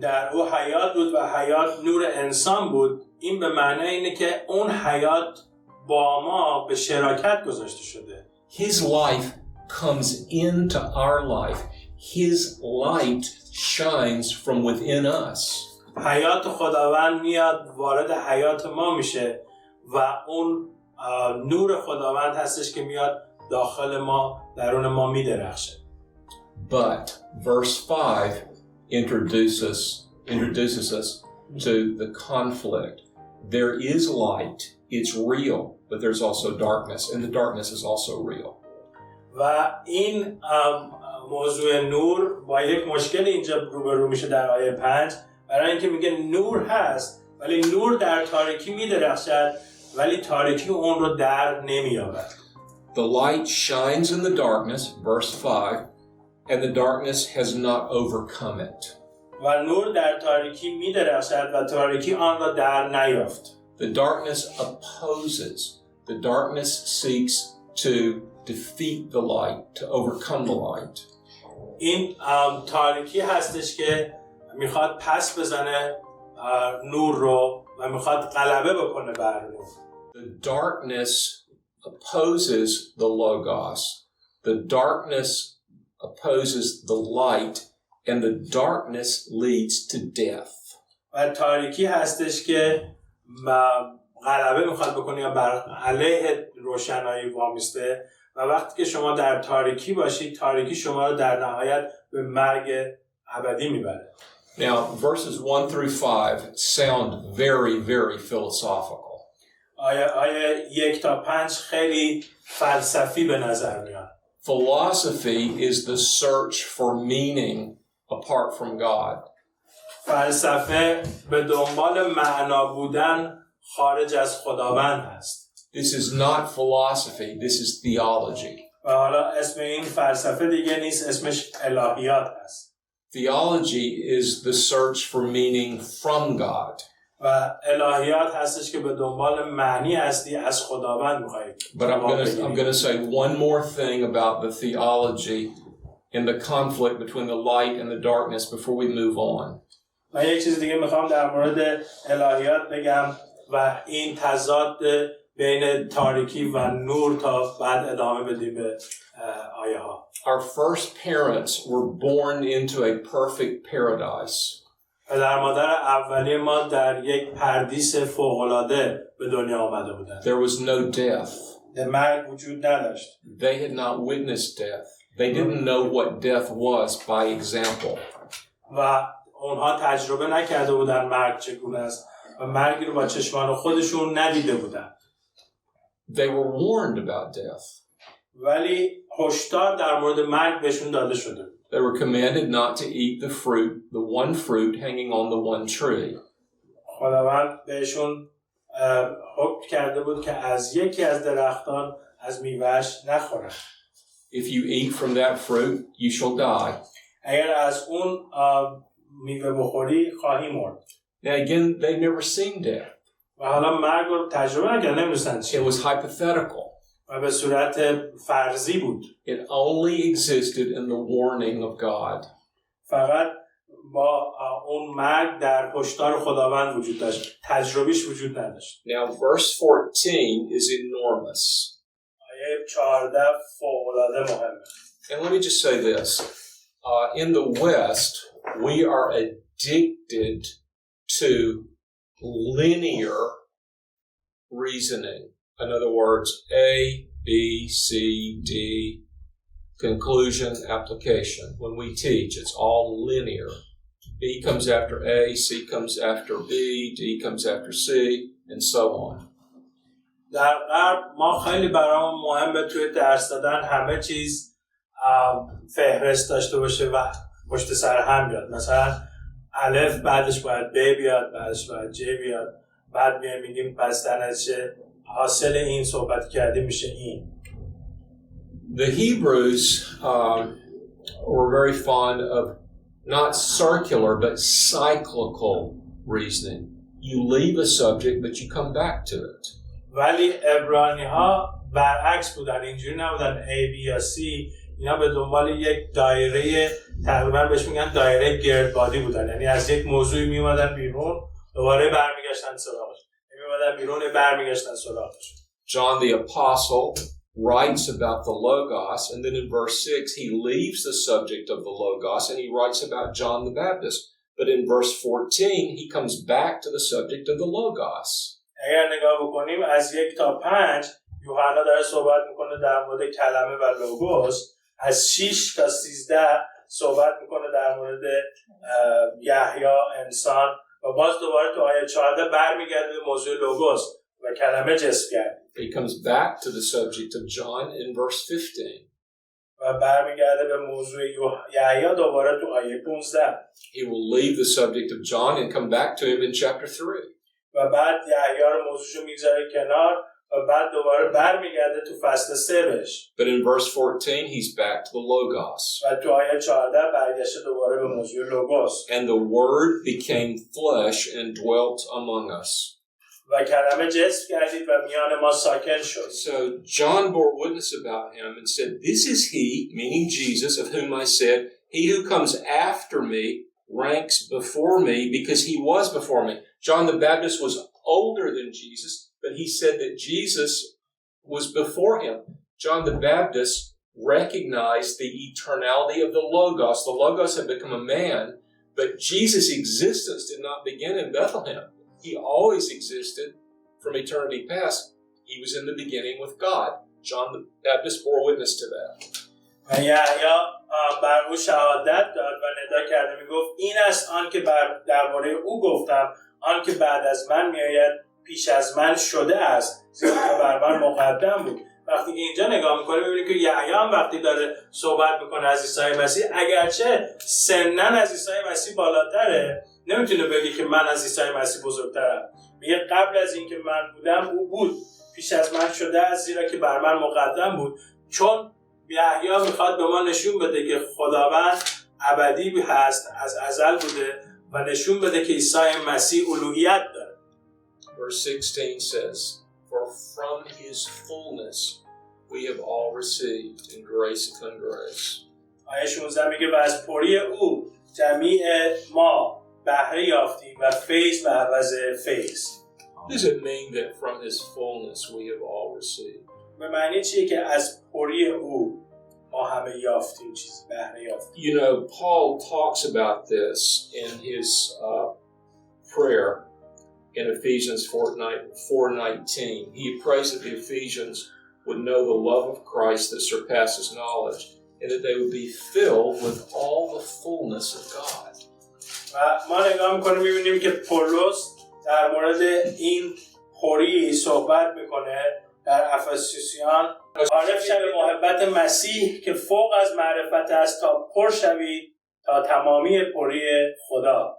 در او حیات بود و حیات نور انسان بود، این به معنی اینه که اون حیات با ما به شراکت گذاشته شده. His life comes into our life. His light shines from within us. حیات خداوند میاد وارد حیات ما میشه و اون نور خداوند هستش که میاد داخل ما، درون ما میدرخشه. But verse 5 introduces us to the conflict. There is light, it's real, but there's also darkness, and the darkness is also real. و این موضوع نور با یک مشکل اینجا روبرو میشه در آیه 5، برای اینکه میگه نور هست ولی نور در تاریکی میدرخشد ولی تاریکی اون رو در نمییابد. The light shines in the darkness, verse 5, and the darkness has not overcome it. و نور در تاریکی میدرخشد و تاریکی آن را در نیافت. The darkness opposes. The darkness seeks to defeat the light, to overcome the light. این تاریکی هستش که میخواد پس بزنه نور رو و میخواد غلبه بکنه بر نور. The darkness opposes the logos. The darkness opposes the light, and the darkness leads to death. و تاریکی هستش که غلبه میخواد بکنه یا بر علیه روشنایی وامیسته و وقتی که شما در تاریکی باشید، تاریکی شما رو در نهایت به مرگ ابدی میبره. Now, verses 1 through 5 sound very, very philosophical. آیه 1 تا 5 خیلی فلسفی به نظر میاد. Philosophy is the search for meaning apart from God. فلسفه به دنبال معنا بودن خارج از خداوند هست. This is not philosophy, this is theology. و حالا اسم این فلسفه دیگه نیست، اسمش الهیات هست. Theology is the search for meaning from God. و الهیات هستش که به دنبال معنی هستی از خداوند می‌خواید. But I'm going to say one more thing about the theology and the conflict between the light and the darkness before we move on. من یک چیز دیگه میخوام در مورد الهیات بگم و این تضاد بین تاریکی و نور تا بعد ادامه بدیم به آیه ها. Our first parents were born into a perfect paradise. پدر مادر اولیه ما در یک پردیس فوق‌العاده به دنیا آمده بودند. There was no death. مرگ وجود نداشت. They had not witnessed death. They didn't know what death was by example. و اونها تجربه نکرده بودن مرگ چگونه است و مرگی رو با چشمان خودشون ندیده بودن. They were warned about death. ولی هشدار در مورد مرگ بهشون داده شده بود. They were commanded not to eat the fruit, the one fruit hanging on the one tree. خداوند بهشون حکم کرده بود که از یکی از درختان از میوه‌اش نخورن. If you eat from that fruit, you shall die. اگر از اون میوه بخوری خواهی مرد. Now again, they've never seen death. و حالا مرگ رو تجربه نکردن، نمی‌دونستن چیه. It was hypothetical. و به صورت فرضی بود. It only existed in the warning of God. فقط با اون مرگ در هشدار خداوند وجود داشت. تجربیش وجود نداشت. Now verse 14 is enormous. آیه 14 فوق‌العاده مهمه. And let me just say this. In the West, we are addicted to linear reasoning. In other words, A, B, C, D, conclusion, application. When we teach, it's all linear. B comes after A, C comes after B, D comes after C, and so on. در غرب ما خیلی برامون مهمه توی درس دادن همه چیز فهرست داشته باشه و پشت سر هم بیاد. مثلا الف بعدش باید ب بیاد، بعدش باید ج بیاد، بعد میگیم پس در نتیجه حاصل این صحبت کردیم میشه این. The Hebrews were very fond of not circular but cyclical reasoning. You leave a subject but you come back to it. ولی عبرانی ها برعکس بودن، اینجوری نبودن A, B یا C اینا به دنبال یک دایره، تقریبا بهش میگن دایره گردبادی بودن، یعنی از یک موضوعی میومدن بیرون دوباره برمیگشتن سراغش، میومدن بیرون برمیگشتن سراغش. John the Apostle writes about the Logos, and then in verse 6 he leaves the subject of the Logos and he writes about John the Baptist. But in verse 14 he comes back to the subject of the Logos. اگر نگاه بکنیم از 1 تا 5 یوحنا داره صحبت میکنه در مورد کلمه و لوگوس، از 6 تا 13 صحبت میکنه در مورد یحیی انسان و باز دوباره تو آیه 14 برمیگرده به موضوع لوگوس و کلمه جسم کرد. He comes back to the subject of John in verse 15. و برمیگرده به موضوع یحیی دوباره تو آیه 15. He will leave the subject of John and come back to him in chapter 3. و بعد یحیی رو موضوعشو میذاره کنار و بعد دوباره برمیگرده تو فصل 3 بهش. But in verse 14 he's back to the Logos. و تو آیه 14 برگشته دوباره به موضوع لوگوس. And the Word became flesh and dwelt among us. و کلمه جسم کردید و میان ما ساکن شد. So John bore witness about him and said, "This is he," meaning Jesus, of whom I said, "He who comes after me ranks before me because he was before me." John the Baptist was older than Jesus, but he said that Jesus was before him. John the Baptist recognized the eternality of the Logos. The Logos had become a man, but Jesus' existence did not begin in Bethlehem. He always existed from eternity past. He was in the beginning with God. John the Baptist bore witness to that. و یحیی بر او شهادت داد و ندا کرده میگفت این است آن که درباره او گفتم، آن که بعد از من میآید پیش از من شده است، زیرا که بر من مقدم بود. وقتی که اینجا نگاه میکنه میبینی که یحیی هم وقتی داره صحبت میکنه از عیسی مسیح، اگرچه سناً از عیسی مسیح بالاتره، نمیتونه بگه که من از عیسی مسیح بزرگترم. میگه قبل از اینکه من بودم او بود، پیش از من شده است، زیرا که بر من مقدم بود. چون یحیی میخواد به ما نشون بده که خداوند ابدی هست، از ازل بوده و نشون بده که عیسی مسیح الوهیت داره. Verse 16 says, "For from his fullness we have all received in grace upon grace." آیه 16 میگه و از پری او جمیع ما بهره یافتیم و فیض به عوض فیض. What does it mean that from his fullness we have all received? به معنی چیه که از پری او ما همه یافتیم، چیزی بهره یافتیم؟ You know, Paul talks about this in his prayer in Ephesians 4:19. He prays that the Ephesians would know the love of Christ that surpasses knowledge, and that they would be filled with all the fullness of God. و ما نگاه میکنیم میبینیم که پولس در مورد این پری صحبت میکنه در افسوسیان، عارف شوید به محبت مسیح که فوق از معرفت است تا پر شوید تا تمامی پری خدا.